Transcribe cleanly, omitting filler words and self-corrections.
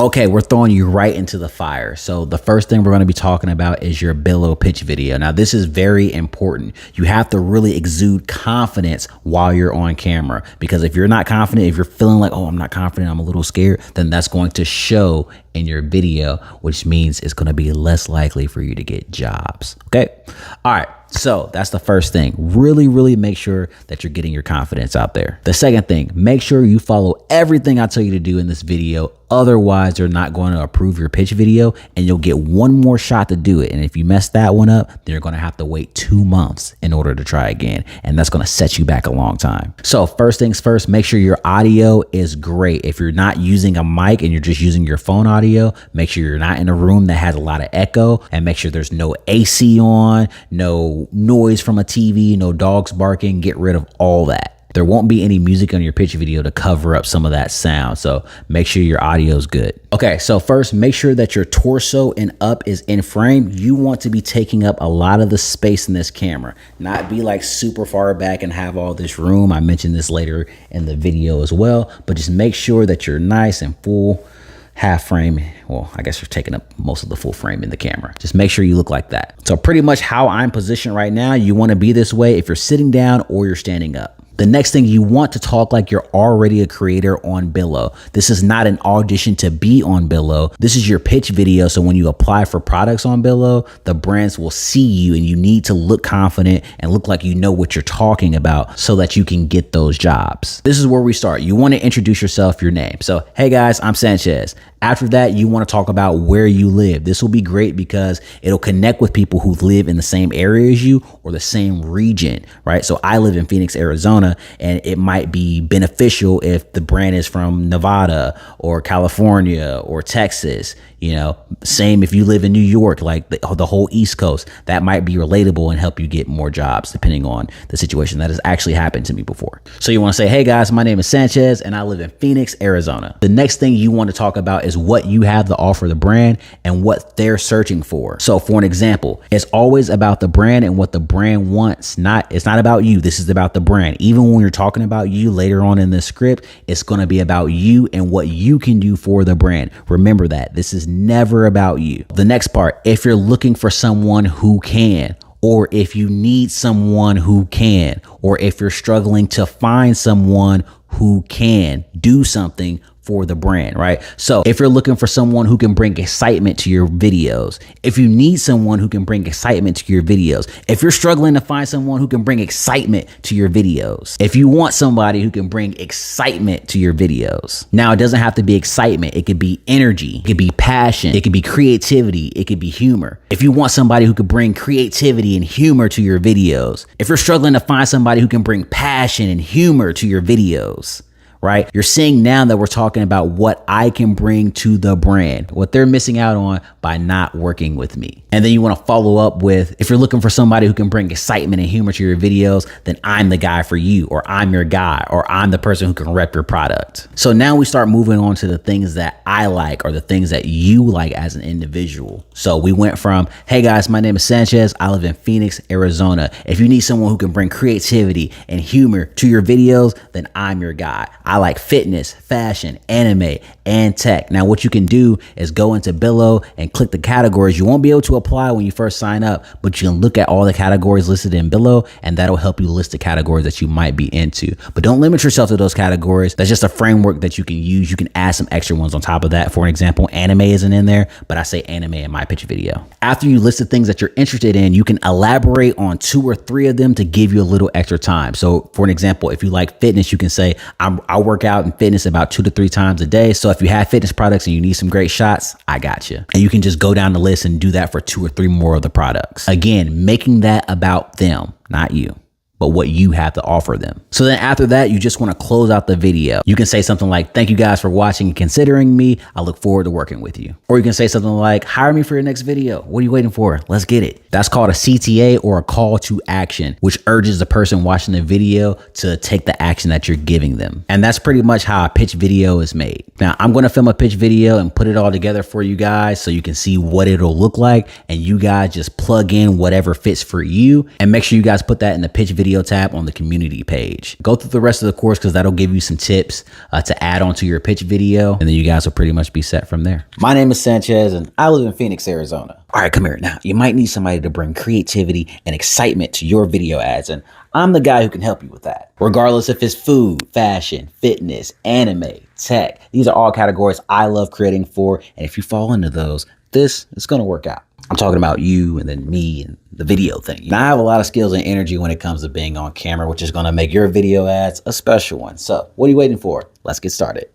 Okay, we're throwing you right into the fire. So the first thing we're going to be talking about is your Billo pitch video. Now, this is very important. You have to really exude confidence while you're on camera, because if you're not confident, if you're feeling like, oh, I'm not confident, I'm a little scared, then that's going to show in your video, which means it's going to be less likely for you to get jobs. Okay. All right. So that's the first thing. Really make sure that you're getting your confidence out there. The second thing, make sure you follow everything I tell you to do in this video. Otherwise, they're not going to approve your pitch video and you'll get one more shot to do it. And if you mess that one up, then you're going to have to wait 2 months in order to try again. And that's going to set you back a long time. So first things first, make sure your audio is great. If you're not using a mic and you're just using your phone audio, make sure you're not in a room that has a lot of echo, and make sure there's no AC on, no noise from a TV, no dogs barking. Get rid of all that. There won't be any music on your pitch video to cover up some of that sound. So make sure your audio is good. Okay, so first, make sure that your torso and up is in frame. You want to be taking up a lot of the space in this camera, not be like super far back and have all this room. I mentioned this later in the video as well, but just make sure that you're nice and full. Half frame. Well, I guess you're taking up most of the full frame in the camera. Just make sure you look like that. So pretty much how I'm positioned right now, you want to be this way if you're sitting down or you're standing up. The next thing, you want to talk like you're already a creator on Billo. This is not an audition to be on Billo. This is your pitch video. So when you apply for products on Billo, the brands will see you, and you need to look confident and look like you know what you're talking about so that you can get those jobs. This is where we start. You want to introduce yourself, your name. So, hey guys, I'm Sanchez. After that, you want to talk about where you live. This will be great because it'll connect with people who live in the same area as you or the same region, right? So I live in Phoenix, Arizona, and it might be beneficial if the brand is from Nevada or California or Texas. You know, same if you live in New York, like the whole East Coast, that might be relatable and help you get more jobs depending on the situation. That has actually happened to me before. So you want to say, hey guys, my name is Sanchez and I live in Phoenix, Arizona. The next thing you want to talk about is what you have to offer the brand and what they're searching for. So for an example, it's always about the brand and what the brand wants. It's not about you. This is about the brand. Even when you're talking about you later on in the script, it's going to be about you and what you can do for the brand. Remember that. This is never about you. The next part, if you're looking for someone who can, or if you need someone who can, or if you're struggling to find someone who can do something for the brand, right? So if you're looking for someone who can bring excitement to your videos, if you need someone who can bring excitement to your videos, if you're struggling to find someone who can bring excitement to your videos, if you want somebody who can bring excitement to your videos. Now, it doesn't have to be excitement. It could be energy. It could be passion. It could be creativity. It could be humor. If you want somebody who could bring creativity and humor to your videos, if you're struggling to find somebody who can bring passion and humor to your videos, right? You're seeing now that we're talking about what I can bring to the brand, what they're missing out on by not working with me. And then you want to follow up with, if you're looking for somebody who can bring excitement and humor to your videos, then I'm the guy for you, or I'm your guy, or I'm the person who can rep your product. So now we start moving on to the things that I like, or the things that you like as an individual. So we went from, hey guys, my name is Sanchez. I live in Phoenix, Arizona. If you need someone who can bring creativity and humor to your videos, then I'm your guy. I like fitness, fashion, anime, and tech. Now, what you can do is go into Billo and click the categories. You won't be able to apply when you first sign up, but you can look at all the categories listed in Billo, and that'll help you list the categories that you might be into. But don't limit yourself to those categories. That's just a framework that you can use. You can add some extra ones on top of that. For an example, anime isn't in there, but I say anime in my pitch video. After you list the things that you're interested in, you can elaborate on 2 or 3 of them to give you a little extra time. So for an example, if you like fitness, you can say, I work out in fitness about 2 to 3 times a day. So if you have fitness products and you need some great shots, I got you. And you can just go down the list and do that for 2 or 3 more of the products. Again, making that about them, not you, but what you have to offer them. So then after that, you just want to close out the video. You can say something like, thank you guys for watching and considering me. I look forward to working with you. Or you can say something like, hire me for your next video. What are you waiting for? Let's get it. That's called a CTA, or a call to action, which urges the person watching the video to take the action that you're giving them. And that's pretty much how a pitch video is made. Now, I'm going to film a pitch video and put it all together for you guys so you can see what it'll look like. And you guys just plug in whatever fits for you, and make sure you guys put that in the pitch video video tab on the community page. Go through the rest of the course because that'll give you some tips to add onto your pitch video, and then you guys will pretty much be set from there. My name is Sanchez and I live in Phoenix, Arizona. All right, come here. Now, you might need somebody to bring creativity and excitement to your video ads, and I'm the guy who can help you with that. Regardless if it's food, fashion, fitness, anime, tech, these are all categories I love creating for, and if you fall into those, this is gonna work out. I'm talking about you and then me and the video thing. Now, I have a lot of skills and energy when it comes to being on camera, which is gonna make your video ads a special one. So what are you waiting for? Let's get started.